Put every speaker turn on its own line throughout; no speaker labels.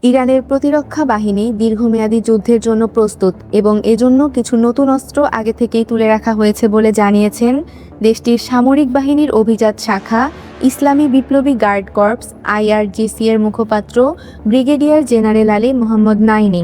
ইরানের প্রতিরক্ষা বাহিনী দীর্ঘমেয়াদী যুদ্ধের জন্য প্রস্তুত এবং এজন্য কিছু নতুন অস্ত্র আগে থেকেই তুলে রাখা হয়েছে বলে জানিয়েছেন দেশটির সামরিক বাহিনীর অভিজাত শাখা ইসলামী বিপ্লবী গার্ড কর্পস IRGC এর মুখপাত্র ব্রিগেডিয়ার জেনারেল আলী মোহাম্মদ নাইনি।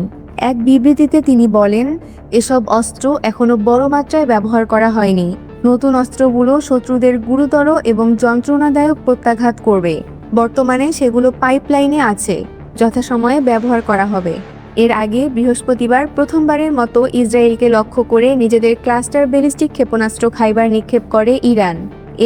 এক বিবৃতিতে তিনি বলেন, এসব অস্ত্র এখনও বড় মাত্রায় ব্যবহার করা হয়নি। নতুন অস্ত্রগুলো শত্রুদের গুরুতর এবং যন্ত্রণাদায়ক প্রত্যাঘাত করবে। বর্তমানে সেগুলো পাইপলাইনে আছে, যথাসময়ে ব্যবহার করা হবে। এর আগে বৃহস্পতিবার প্রথমবারের মতো ইসরায়েলকে লক্ষ্য করে নিজেদের ক্লাস্টার ব্যালিস্টিক ক্ষেপণাস্ত্র খাইবার নিক্ষেপ করে ইরান।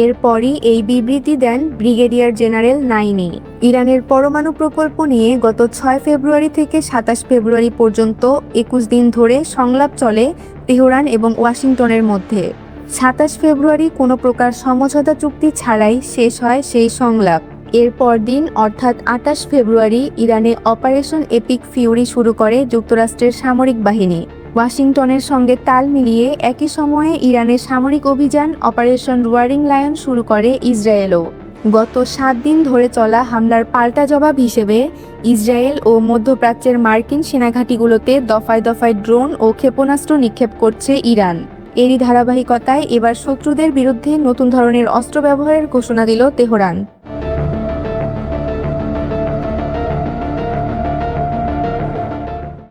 এরপরই এই বিবৃতি দেন ব্রিগেডিয়ার জেনারেল নাইনি। ইরানের পরমাণু প্রকল্প নিয়ে গত 6 ফেব্রুয়ারি থেকে 27 ফেব্রুয়ারি পর্যন্ত 21 দিন ধরে সংলাপ চলে তেহরান এবং ওয়াশিংটনের মধ্যে। 27 ফেব্রুয়ারি কোনো প্রকার সমঝোতা চুক্তি ছাড়াই শেষ হয় সেই সংলাপ। এর পরদিন অর্থাৎ 28 ফেব্রুয়ারি ইরানে অপারেশন এপিক ফিউরি শুরু করে যুক্তরাষ্ট্রের সামরিক বাহিনী। ওয়াশিংটনের সঙ্গে তাল মিলিয়ে একই সময়ে ইরানের সামরিক অভিযান অপারেশন রোয়ারিং লায়ন শুরু করে ইসরায়েলও। গত 7 দিন ধরে চলা হামলার পাল্টা জবাব হিসেবে ইসরায়েল ও মধ্যপ্রাচ্যের মার্কিন সেনাঘাঁটিগুলোতে দফায় দফায় ড্রোন ও ক্ষেপণাস্ত্র নিক্ষেপ করছে ইরান। এরই ধারাবাহিকতায় এবার শত্রুদের বিরুদ্ধে নতুন ধরনের অস্ত্র ব্যবহারের ঘোষণা দিল তেহরান।